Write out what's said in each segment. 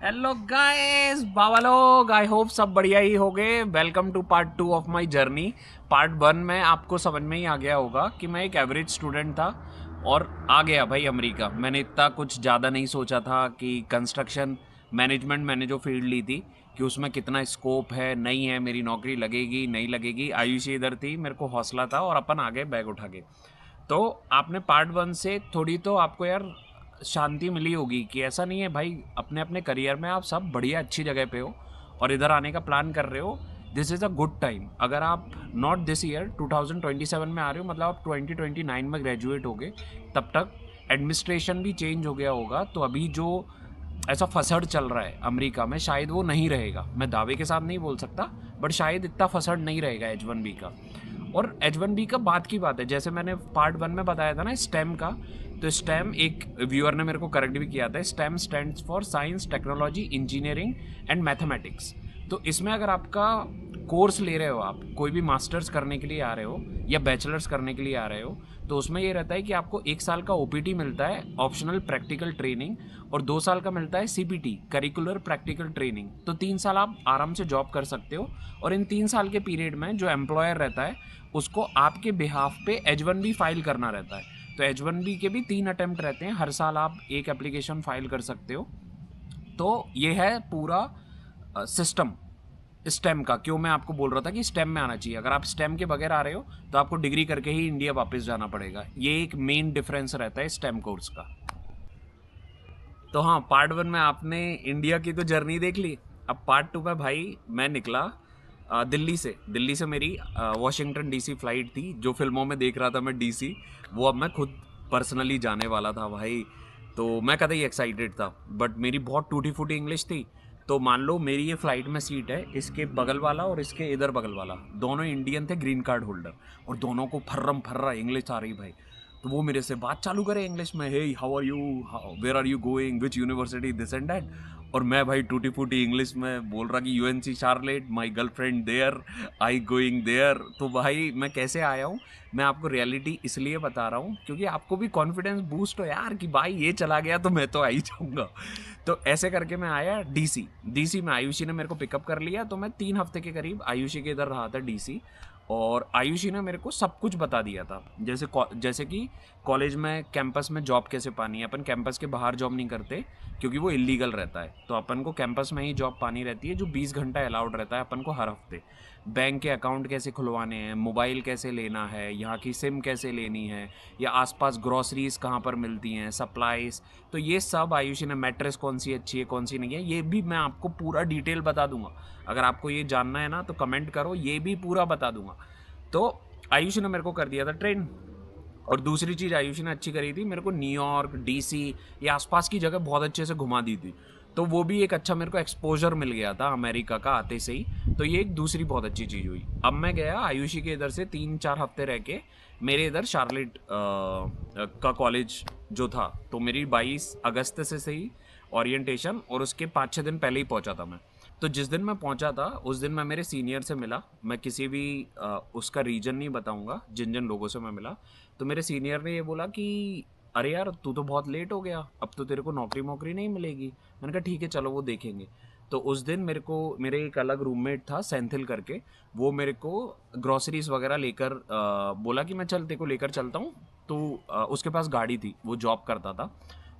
Hello guys, बाबा लोग, I hope सब बढ़िया ही होगे। Welcome to part 2 of my journey. Part 1 में आपको समझ में ही आ गया होगा कि मैं एक एवरेज स्टूडेंट था और आ गया भाई अमेरिका। मैंने इतना कुछ ज़्यादा नहीं सोचा था कि कंस्ट्रक्शन मैनेजमेंट मैंने जो फील्ड ली थी कि उसमें कितना स्कोप है, नहीं है, मेरी नौकरी लगेगी नहीं लगेगी। आयुषी इधर थी, मेरे को हौसला था और अपन आ गए बैग उठा के। तो आपने पार्ट 1 से थोड़ी तो आपको यार शांति मिली होगी कि ऐसा नहीं है भाई, अपने अपने करियर में आप सब बढ़िया अच्छी जगह पे हो और इधर आने का प्लान कर रहे हो। This is a good time. अगर आप नॉट दिस ईयर 2027 में आ रहे हो, मतलब आप 2029 में ग्रेजुएट हो गए, तब तक एडमिनिस्ट्रेशन भी चेंज हो गया होगा। तो अभी जो ऐसा फसड़ चल रहा है अमेरिका में, शायद वो नहीं रहेगा। मैं दावे के साथ नहीं बोल सकता, बट शायद इतना फसड़ नहीं रहेगा H1B का। और H1B का बात की बात है, जैसे मैंने पार्ट 1 में बताया था ना स्टेम का, तो स्टेम, एक व्यूअर ने मेरे को करेक्ट भी किया था, stem stands for science, technology, engineering and mathematics. तो इसमें अगर आपका कोर्स ले रहे हो, आप कोई भी मास्टर्स करने के लिए आ रहे हो या बैचलर्स करने के लिए आ रहे हो, तो उसमें ये रहता है कि आपको 1 साल का OPT मिलता है, ऑप्शनल प्रैक्टिकल ट्रेनिंग, और 2 साल का मिलता है CPT, करिकुलर प्रैक्टिकल ट्रेनिंग। तो 3 साल आप आराम से जॉब कर सकते हो। और इन 3 साल के पीरियड में जो एम्प्लॉयर रहता है उसको आपके बिहाफ पे H1B फाइल करना रहता है। तो H1B के भी 3 अटेम्प्ट रहते हैं, हर साल आप एक एप्लीकेशन फाइल कर सकते हो। तो ये है पूरा सिस्टम स्टेम का। क्यों मैं आपको बोल रहा था कि स्टेम में आना चाहिए। अगर आप स्टेम के बगैर आ रहे हो तो आपको डिग्री करके ही इंडिया वापस जाना पड़ेगा। ये एक मेन डिफरेंस रहता है स्टेम कोर्स का। तो हाँ, पार्ट 1 में आपने इंडिया की तो जर्नी देख ली। अब पार्ट 2 में भाई मैं निकला दिल्ली से मेरी वॉशिंगटन DC फ्लाइट थी। जो फिल्मों में देख रहा था मैं DC, वो अब मैं खुद पर्सनली जाने वाला था भाई। तो मैं कतई एक्साइटेड था, बट मेरी बहुत टूटी फूटी इंग्लिश थी। तो मान लो मेरी ये फ्लाइट में सीट है, इसके बगल वाला और इसके इधर बगल वाला दोनों इंडियन थे, ग्रीन कार्ड होल्डर, और दोनों को फर्रम फर्रा इंग्लिश आ रही भाई। तो वो मेरे से बात चालू करे इंग्लिश में, hey how are you, where are you going, which university, this and that. और मैं भाई टूटी फूटी इंग्लिश में बोल रहा कि UNC Charlotte, my girlfriend there, I going there. तो भाई मैं कैसे आया हूँ, मैं आपको रियलिटी इसलिए बता रहा हूँ क्योंकि आपको भी कॉन्फिडेंस बूस्ट हो यार कि भाई ये चला गया तो मैं तो आ ही जाऊँगा। तो ऐसे करके मैं आया DC में। आयुषी ने मेरे को पिकअप कर लिया, तो मैं 3 हफ्ते के करीब आयुषी के इधर रहा था DC। और आयुषी ने मेरे को सब कुछ बता दिया था, जैसे कि कॉलेज में कैंपस में जॉब कैसे पानी है। अपन कैंपस के बाहर जॉब नहीं करते क्योंकि वो इलीगल रहता है। तो अपन को कैंपस में ही जॉब पानी रहती है, जो 20 घंटा अलाउड रहता है अपन को हर हफ्ते। बैंक के अकाउंट कैसे खुलवाने हैं, मोबाइल कैसे लेना है, यहाँ की सिम कैसे लेनी है, या आसपास ग्रॉसरीज कहाँ पर मिलती हैं, सप्लाईज। तो ये सब आयुषी ने, मैट्रेस कौन सी अच्छी है कौन सी नहीं है, ये भी मैं आपको पूरा डिटेल बता दूंगा। अगर आपको ये जानना है ना तो कमेंट करो, ये भी पूरा बता दूंगा। तो आयुषी ने मेरे को कर दिया था ट्रेन। और दूसरी चीज़ आयुषी ने अच्छी करी थी, मेरे को न्यूयॉर्क, DC, ये आसपास की जगह बहुत अच्छे से घुमा दी थी। तो वो भी एक अच्छा मेरे को एक्सपोजर मिल गया था अमेरिका का आते से ही। तो ये एक दूसरी बहुत अच्छी चीज़ हुई। अब मैं गया आयुषी के इधर से 3-4 हफ्ते रह के मेरे इधर शार्लेट का कॉलेज जो था। तो मेरी 22 अगस्त से ही ओरिएंटेशन, और उसके 5-6 दिन पहले ही पहुंचा था मैं। तो जिस दिन मैं पहुंचा था उस दिन मैं मेरे सीनियर से मिला। मैं किसी भी उसका रीजन नहीं बताऊंगा जिन जिन लोगों से मैं मिला। तो मेरे सीनियर ने ये बोला कि अरे यार तू तो बहुत लेट हो गया, अब तो तेरे को नौकरी नहीं मिलेगी। मैंने कहा ठीक है चलो वो देखेंगे। तो उस दिन मेरे एक अलग रूममेट था सेंथिल करके, वो मेरे को ग्रॉसरीज वगैरह लेकर बोला कि मैं चल तेरे को लेकर चलता हूँ। तो उसके पास गाड़ी थी, वो जॉब करता था।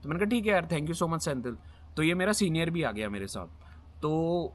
तो मैंने कहा ठीक है यार, thank you so much Senthil. तो ये मेरा सीनियर भी आ गया मेरे साथ। तो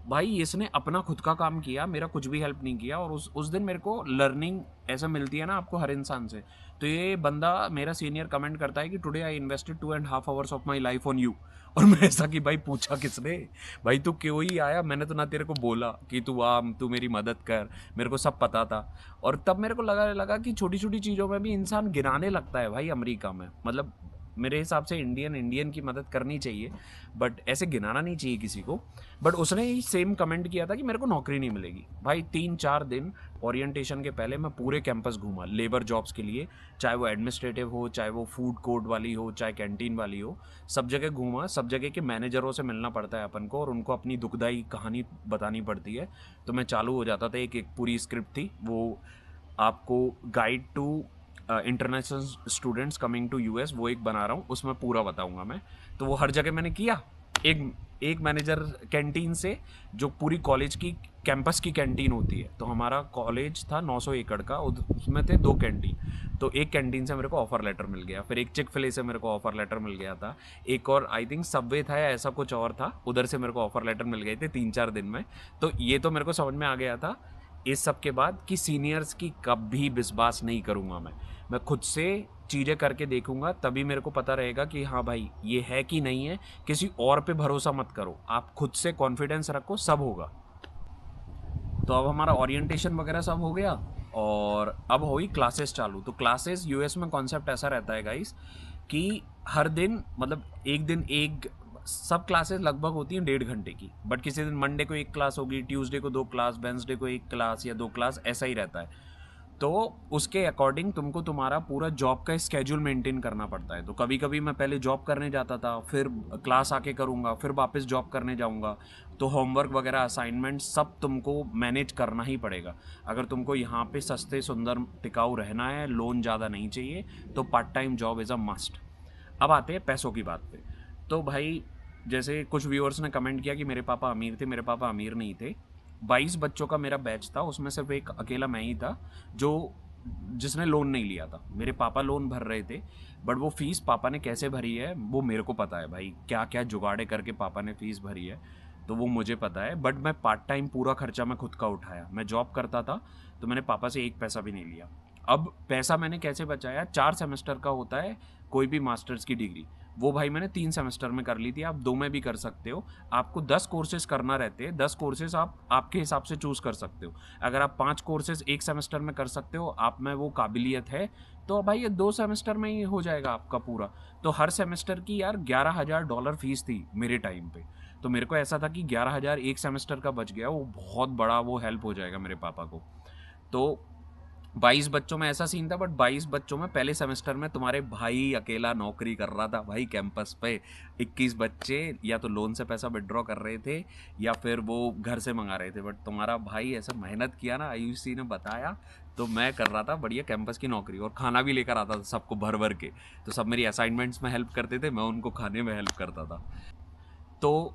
भाई इसने अपना खुद का काम किया, मेरा कुछ भी हेल्प नहीं किया। और उस दिन मेरे को लर्निंग ऐसा मिलती है ना आपको हर इंसान से। तो ये बंदा मेरा सीनियर कमेंट करता है कि today I invested 2.5 hours of my life on you. और मैं ऐसा कि भाई पूछा किसने, भाई तू क्यों ही आया, मैंने तो ना तेरे को बोला कि तू आ, तू मेरी मदद कर, मेरे को सब पता था। और तब मेरे को लगा कि छोटी छोटी चीज़ों में भी इंसान गिराने लगता है भाई अमेरिका में। मतलब मेरे हिसाब से इंडियन की मदद करनी चाहिए, बट ऐसे गिनाना नहीं चाहिए किसी को। बट उसने ही सेम कमेंट किया था कि मेरे को नौकरी नहीं मिलेगी। भाई 3-4 दिन ओरिएंटेशन के पहले मैं पूरे कैंपस घूमा लेबर जॉब्स के लिए, चाहे वो एडमिनिस्ट्रेटिव हो, चाहे वो फूड कोर्ट वाली हो, चाहे कैंटीन वाली हो। सब जगह घूमा, सब जगह के मैनेजरों से मिलना पड़ता है अपन को और उनको अपनी दुखदाई कहानी बतानी पड़ती है। तो मैं चालू हो जाता था, एक पूरी स्क्रिप्ट थी वो, आपको guide to international students coming to US, वो एक बना रहा हूँ, उसमें पूरा बताऊंगा मैं। तो वो हर जगह मैंने किया। एक एक मैनेजर कैंटीन से, जो पूरी कॉलेज की कैंपस की कैंटीन होती है, तो हमारा कॉलेज था 900 एकड़ का, उसमें थे 2 कैंटीन। तो एक कैंटीन से मेरे को ऑफ़र लेटर मिल गया, फिर एक चिक-फिल-ए से मेरे को ऑफ़र लेटर मिल गया था, एक और आई थिंक सबवे था या ऐसा कुछ और था, उधर से मेरे को ऑफ़र लेटर मिल गए थे 3-4 दिन में। तो ये तो मेरे को समझ में आ गया था इस सब के बाद कि सीनियर्स की कभी विश्वास नहीं करूँगा मैं खुद से चीज़ें करके देखूंगा, तभी मेरे को पता रहेगा कि हाँ भाई ये है कि नहीं है। किसी और पे भरोसा मत करो, आप खुद से कॉन्फिडेंस रखो, सब होगा। तो अब हमारा ओरिएंटेशन वगैरह सब हो गया और अब हुई क्लासेस चालू। तो क्लासेस यूएस में कॉन्सेप्ट ऐसा रहता है गाइस कि हर दिन मतलब एक दिन एक, सब क्लासेस लगभग होती हैं 1.5 घंटे की, बट किसी दिन मंडे को एक क्लास होगी, ट्यूसडे को 2 क्लास, वेंसडे को 1 क्लास या 2 क्लास, ऐसा ही रहता है। तो उसके अकॉर्डिंग तुमको तुम्हारा पूरा जॉब का स्केड्यूल मेंटेन करना पड़ता है। तो कभी कभी मैं पहले जॉब करने जाता था, फिर क्लास आके करूँगा, फिर वापस जॉब करने जाऊँगा। तो होमवर्क वगैरह, असाइनमेंट सब तुमको मैनेज करना ही पड़ेगा। अगर तुमको यहाँ पे सस्ते सुंदर टिकाऊ रहना है, लोन ज़्यादा नहीं चाहिए, तो part time job is a must. अब आते हैं पैसों की बात पे। तो भाई जैसे कुछ व्यूअर्स ने कमेंट किया कि मेरे पापा अमीर थे, मेरे पापा अमीर नहीं थे। 22 बच्चों का मेरा बैच था, उसमें सिर्फ एक अकेला मैं ही था जो जिसने लोन नहीं लिया था। मेरे पापा लोन भर रहे थे, बट वो फीस पापा ने कैसे भरी है वो मेरे को पता है भाई, क्या क्या जुगाड़े करके पापा ने फीस भरी है, तो वो मुझे पता है। बट मैं पार्ट टाइम पूरा खर्चा मैं खुद का उठाया, मैं जॉब करता था, तो मैंने पापा से एक पैसा भी नहीं लिया। अब पैसा मैंने कैसे बचाया, 4 सेमेस्टर का होता है कोई भी मास्टर्स की डिग्री, वो भाई मैंने 3 सेमेस्टर में कर ली थी। आप 2 में भी कर सकते हो। आपको 10 कोर्सेज करना रहते हैं, 10 कोर्सेज आप आपके हिसाब से चूज़ कर सकते हो। अगर आप 5 कोर्सेज एक सेमेस्टर में कर सकते हो, आप में वो काबिलियत है, तो भाई ये 2 सेमेस्टर में ही हो जाएगा आपका पूरा। तो हर सेमेस्टर की यार $11,000 फीस थी मेरे टाइम पे। तो मेरे को ऐसा था कि 11,000 एक सेमेस्टर का बच गया, वो बहुत बड़ा वो हेल्प हो जाएगा मेरे पापा को। तो 22 बच्चों में ऐसा सीन था, बट 22 बच्चों में पहले सेमेस्टर में तुम्हारे भाई अकेला नौकरी कर रहा था भाई कैंपस पे। 21 बच्चे या तो लोन से पैसा विड्रॉ कर रहे थे या फिर वो घर से मंगा रहे थे, बट तुम्हारा भाई ऐसा मेहनत किया ना, आयुषी ने बताया। तो मैं कर रहा था बढ़िया कैंपस की नौकरी, और खाना भी लेकर आता था सबको भर भर के। तो सब मेरी असाइनमेंट्स में हेल्प करते थे, मैं उनको खाने में हेल्प करता था। तो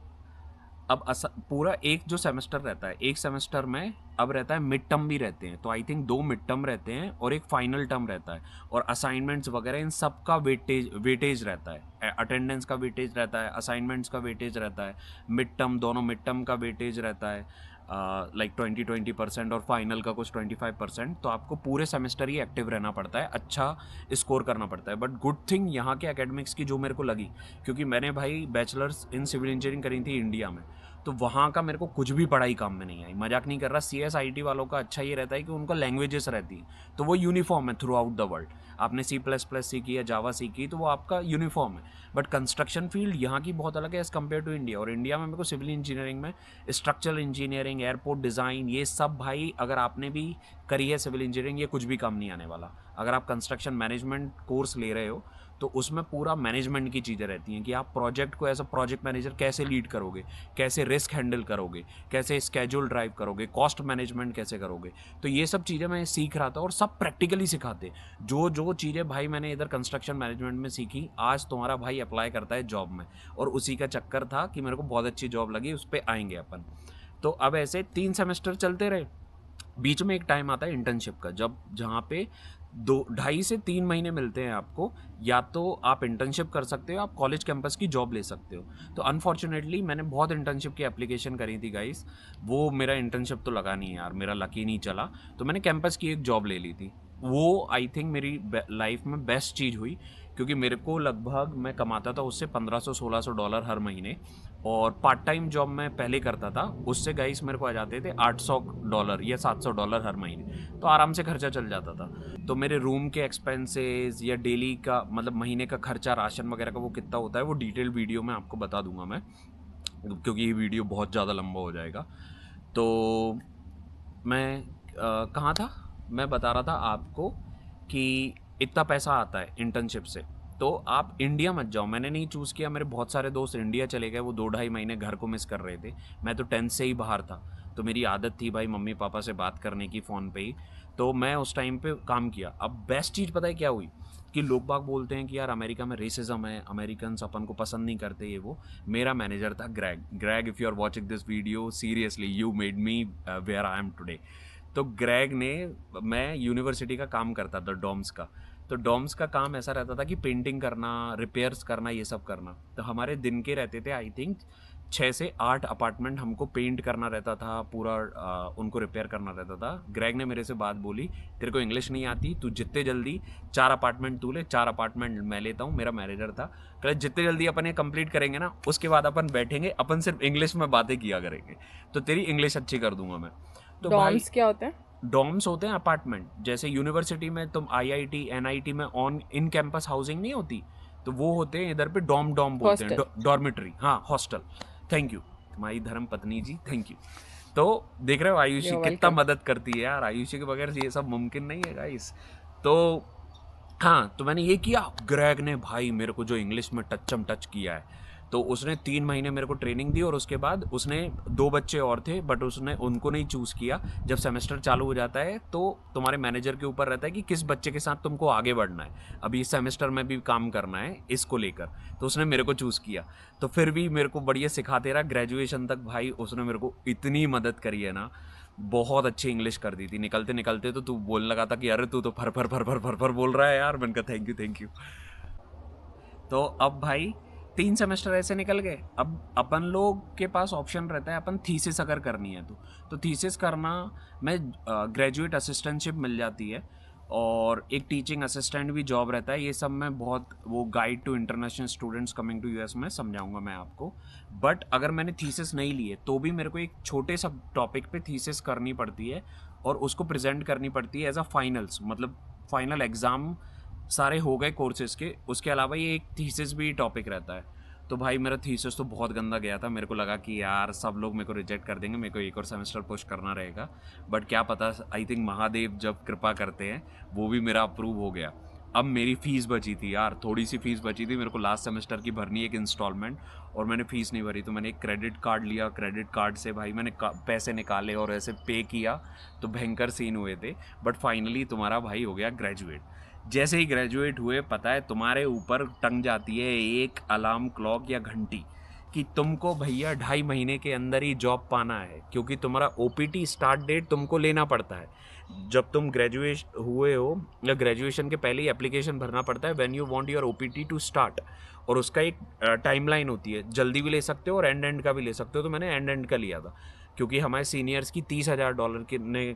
अब पूरा एक जो सेमेस्टर रहता है, एक सेमेस्टर में अब रहता है मिड टर्म भी रहते हैं। तो आई थिंक 2 मिड टर्म रहते हैं और एक फाइनल टर्म रहता है, और असाइनमेंट्स वगैरह इन सब का वेटेज रहता है। अटेंडेंस का वेटेज रहता है, असाइनमेंट्स का वेटेज रहता है, मिड टर्म दोनों मिड टर्म का वेटेज रहता है लाइक 20% और फाइनल का कुछ 25%। तो आपको पूरे सेमेस्टर ही एक्टिव रहना पड़ता है, अच्छा स्कोर करना पड़ता है। बट गुड थिंग यहाँ के एकेडमिक्स की जो मेरे को लगी, क्योंकि मैंने भाई बैचलर्स इन सिविल इंजीनियरिंग करी थी इंडिया में, तो वहाँ का मेरे को कुछ भी पढ़ाई काम में नहीं आई। मजाक नहीं कर रहा। CSIT वालों का अच्छा ये रहता है कि उनका लैंग्वेजेस रहती है, तो वो यूनिफॉर्म है थ्रू आउट द वर्ल्ड। आपने C++ सीखी या जावा सीखी तो वो आपका यूनिफॉर्म है। बट कंस्ट्रक्शन फील्ड यहाँ की बहुत अलग है एज़ कम्पेयर टू इंडिया। और इंडिया में मेरे को सिविल इंजीनियरिंग में स्ट्रक्चरल इंजीनियरिंग, एयरपोर्ट डिज़ाइन, ये सब भाई अगर आपने भी करी है सिविल इंजीनियरिंग, ये कुछ भी काम नहीं आने वाला। अगर आप कंस्ट्रक्शन मैनेजमेंट कोर्स ले रहे हो तो उसमें पूरा मैनेजमेंट की चीज़ें रहती हैं कि आप प्रोजेक्ट को एज अ प्रोजेक्ट मैनेजर कैसे लीड करोगे, कैसे रिस्क हैंडल करोगे, कैसे स्केड्यूल ड्राइव करोगे, कॉस्ट मैनेजमेंट कैसे करोगे। तो ये सब चीज़ें मैं सीख रहा था और सब प्रैक्टिकली सिखाते। जो जो चीज़ें भाई मैंने इधर कंस्ट्रक्शन मैनेजमेंट में सीखी, आज तुम्हारा भाई अप्लाई करता है जॉब में। और उसी का चक्कर था कि मेरे को बहुत अच्छी जॉब लगी, उस पर आएंगे अपन। तो अब ऐसे 3 सेमेस्टर चलते रहे। बीच में एक टाइम आता है इंटर्नशिप का, जब जहाँ पे 2 ढाई से 3 महीने मिलते हैं आपको। या तो आप इंटर्नशिप कर सकते हो, आप कॉलेज कैंपस की जॉब ले सकते हो। तो अनफॉर्चुनेटली मैंने बहुत इंटर्नशिप की एप्लीकेशन करी थी गाइस, वो मेरा इंटर्नशिप तो लगा नहीं यार, मेरा लकी नहीं चला। तो मैंने कैंपस की एक जॉब ले ली थी। वो आई थिंक मेरी लाइफ में बेस्ट चीज़ हुई, क्योंकि मेरे को लगभग मैं कमाता था उससे $1500-1600 हर महीने। और पार्ट टाइम जॉब मैं पहले करता था, उससे गाइस मेरे को आ जाते थे $800 या $700 हर महीने। तो आराम से खर्चा चल जाता था। तो मेरे रूम के एक्सपेंसेस या डेली का मतलब महीने का खर्चा, राशन वगैरह का वो कितना होता है, वो डिटेल वीडियो में आपको बता दूंगा मैं, क्योंकि ये वीडियो बहुत ज़्यादा लंबा हो जाएगा। तो मैं कहाँ था, मैं बता रहा था आपको कि इतना पैसा आता है इंटर्नशिप से। तो आप इंडिया मत जाओ। मैंने नहीं चूज़ किया, मेरे बहुत सारे दोस्त इंडिया चले गए, वो 2-2.5 महीने घर को मिस कर रहे थे। मैं तो 10th से ही बाहर था, तो मेरी आदत थी भाई मम्मी पापा से बात करने की फ़ोन पे ही, तो मैं उस टाइम पे काम किया। अब बेस्ट चीज़ पता है क्या हुई, कि लोग बाग बोलते हैं कि यार अमेरिका में रेसिज्म है, अमेरिकन्स अपन को पसंद नहीं करते ये वो। मेरा मैनेजर था Greg. Greg, if you are watching this video, seriously you made me where I am today. तो ग्रेग ने, मैं यूनिवर्सिटी का काम करता था डॉम्स का, तो डॉम्स का काम ऐसा रहता था कि पेंटिंग करना, रिपेयर्स करना, ये सब करना। तो हमारे दिन के रहते थे आई थिंक 6 से 8 अपार्टमेंट हमको पेंट करना रहता था पूरा, उनको रिपेयर करना रहता था। ग्रेग ने मेरे से बात बोली, तेरे को इंग्लिश नहीं आती, तू जितने जल्दी 4 अपार्टमेंट तू ले, 4 अपार्टमेंट मैं लेता हूँ। मेरा मैनेजर था, कह जितने जल्दी अपन ये कंप्लीट करेंगे ना, उसके बाद अपन बैठेंगे, अपन सिर्फ इंग्लिश में बातें किया करेंगे, तो तेरी इंग्लिश अच्छी कर दूंगा मैं। तो भाई डॉम्स क्या होते हैं? डॉम्स होते हैं अपार्टमेंट, जैसे यूनिवर्सिटी में तुम आईआईटी एनआईटी में ऑन इन कैंपस हाउसिंग नहीं होती, तो वो होते हैं इधर पे डॉम, डॉम बोलते हैं, हॉस्टल। डॉर्मेटरी, हाँ हॉस्टल। थैंक यू तुम्हारी धर्म पत्नी जी, थैंक यू। तो देख रहे हो आयुषी यू कितना वेलकम। मदद करती है यार, आयुषी के बगैर ये सब मुमकिन नहीं है गाइस। तो हाँ, तो मैंने ये किया। ग्रेग ने भाई मेरे को जो इंग्लिश में टचम टच किया है, तो उसने 3 महीने मेरे को ट्रेनिंग दी, और उसके बाद उसने 2 बच्चे और थे बट उसने उनको नहीं चूज़ किया। जब सेमेस्टर चालू हो जाता है तो तुम्हारे मैनेजर के ऊपर रहता है कि किस बच्चे के साथ तुमको आगे बढ़ना है, अभी इस सेमेस्टर में भी काम करना है इसको लेकर। तो उसने मेरे को चूज़ किया, तो फिर भी मेरे को बढ़िया सिखाते रहा ग्रेजुएशन तक। भाई उसने मेरे को इतनी मदद करी है ना, बहुत अच्छी इंग्लिश कर दी थी। निकलते निकलते तो तू बोलने लगा था कि अरे तू तो फर फर फर फर फर फर बोल रहा है यार। मैंने कहा थैंक यू थैंक यू। तो अब भाई 3 सेमेस्टर ऐसे निकल गए। अब अपन लोग के पास ऑप्शन रहता है, अपन थीसिस अगर करनी है तो थीसिस करना में ग्रेजुएट असिस्टेंटशिप मिल जाती है, और एक टीचिंग असिस्टेंट भी जॉब रहता है। ये सब मैं बहुत वो guide to international students coming to US में समझाऊंगा मैं आपको। बट अगर मैंने थीसिस नहीं ली है तो भी मेरे को एक छोटे सा टॉपिक पे थीसिस करनी पड़ती है, और उसको प्रेजेंट करनी पड़ती है एज अ फाइनल्स, मतलब फाइनल एग्ज़ाम सारे हो गए कोर्सेज के, उसके अलावा ये एक थीसिस भी टॉपिक रहता है। तो भाई मेरा थीसिस तो बहुत गंदा गया था, मेरे को लगा कि यार सब लोग मेरे को रिजेक्ट कर देंगे, मेरे को एक और सेमेस्टर पुश करना रहेगा। बट क्या पता, आई थिंक महादेव जब कृपा करते हैं वो भी मेरा अप्रूव हो गया। अब मेरी फ़ीस बची थी यार, थोड़ी सी फ़ीस बची थी मेरे को लास्ट सेमेस्टर की भरनी, एक इंस्टॉलमेंट, और मैंने फ़ीस नहीं भरी। तो मैंने एक क्रेडिट कार्ड लिया, क्रेडिट कार्ड से भाई मैंने पैसे निकाले और ऐसे पे किया, तो भयंकर सीन हुए थे। बट फाइनली तुम्हारा भाई हो गया ग्रेजुएट। जैसे ही ग्रेजुएट हुए, पता है तुम्हारे ऊपर टंग जाती है एक अलार्म क्लॉक या घंटी कि तुमको भैया 2.5 महीने के अंदर ही जॉब पाना है, क्योंकि तुम्हारा ओपीटी स्टार्ट डेट तुमको लेना पड़ता है। जब तुम ग्रेजुएट हुए हो या ग्रेजुएशन के पहले ही एप्लीकेशन भरना पड़ता है when you want your OPT to start, और उसका एक टाइमलाइन होती है, जल्दी भी ले सकते हो और एंड का भी ले सकते हो। तो मैंने एंड का लिया था, क्योंकि हमारे सीनियर्स की $30,000 की ने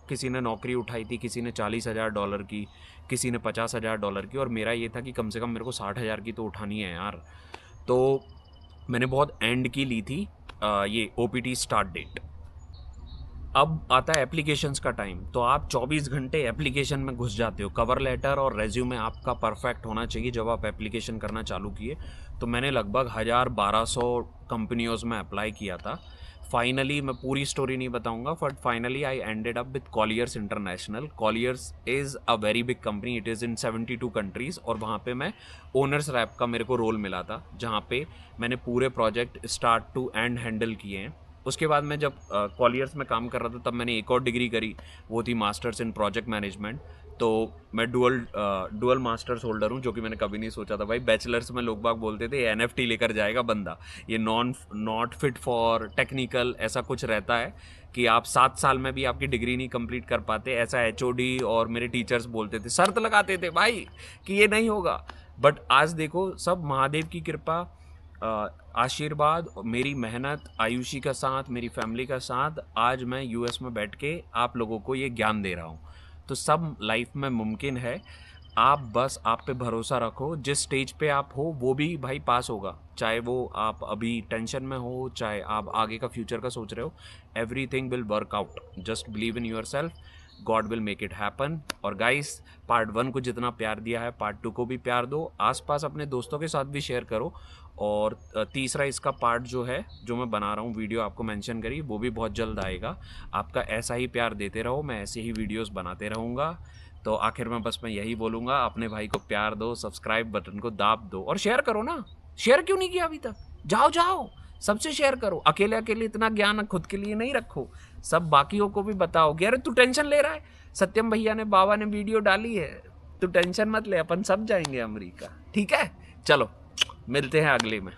किसी ने नौकरी उठाई थी, किसी ने $40,000 की, किसी ने $50,000 की, और मेरा ये था कि कम से कम मेरे को 60,000 की तो उठानी है यार। तो मैंने बहुत एंड की ली थी ये ओपीटी स्टार्ट डेट। अब आता है एप्लीकेशंस का टाइम, तो आप 24 घंटे एप्लीकेशन में घुस जाते हो। कवर लेटर और रेज्यूमे आपका परफेक्ट होना चाहिए जब आप एप्लीकेशन करना चालू किए। तो मैंने लगभग 1,000-1,200 कंपनियों में अप्लाई किया था। फाइनली, मैं पूरी स्टोरी नहीं बताऊंगा, but finally I ended up with Colliers international. Colliers is a very big company, it is in 72 countries, और वहाँ पे मैं ओनर्स रैप का मेरे को रोल मिला था, जहाँ पे मैंने पूरे project start to end handle किए हैं। उसके बाद मैं जब कॉलियर्स में काम कर रहा था तब मैंने एक और डिग्री करी, वो थी मास्टर्स इन प्रोजेक्ट मैनेजमेंट। तो मैं डुअल मास्टर्स होल्डर हूँ, जो कि मैंने कभी नहीं सोचा था भाई। बैचलर्स में लोग बाग बोलते थे एनएफटी लेकर जाएगा बंदा, ये नॉट फिट फॉर टेक्निकल, ऐसा कुछ रहता है कि आप 7 साल में भी आपकी डिग्री नहीं कंप्लीट कर पाते, ऐसा एचओडी और मेरे टीचर्स बोलते थे, शर्त लगाते थे भाई कि ये नहीं होगा। बट आज देखो, सब महादेव की कृपा, आशीर्वाद, मेरी मेहनत, आयुषी का साथ, मेरी फैमिली का साथ, आज मैं यूएस में बैठ के आप लोगों को ये ज्ञान दे रहा हूँ। तो सब लाइफ में मुमकिन है, आप बस आप पे भरोसा रखो। जिस स्टेज पे आप हो वो भी भाई पास होगा, चाहे वो आप अभी टेंशन में हो, चाहे आप आगे का फ्यूचर का सोच रहे हो, everything will work out. Just believe in your self, God will make it happen. और गाइस, पार्ट 1 को जितना प्यार दिया है, पार्ट 2 को भी प्यार दो, आसपास अपने दोस्तों के साथ भी शेयर करो। और तीसरा इसका पार्ट जो है, जो मैं बना रहा हूँ, वीडियो आपको मेंशन करी, वो भी बहुत जल्द आएगा। आपका ऐसा ही प्यार देते रहो, मैं ऐसे ही वीडियोस बनाते रहूँगा। तो आखिर में बस मैं यही बोलूँगा, अपने भाई को प्यार दो, सब्सक्राइब बटन को दाब दो और शेयर करो ना। शेयर क्यों नहीं किया अभी तक? जाओ जाओ, सबसे शेयर करो। अकेले अकेले इतना ज्ञान खुद के लिए नहीं रखो, सब बाकियों को भी बताओ कि अरे तू टेंशन ले रहा है, सत्यम भैया ने, बाबा ने वीडियो डाली है, तू टेंशन मत ले, अपन सब जाएंगे अमेरिका। ठीक है, चलो मिलते हैं अगले में।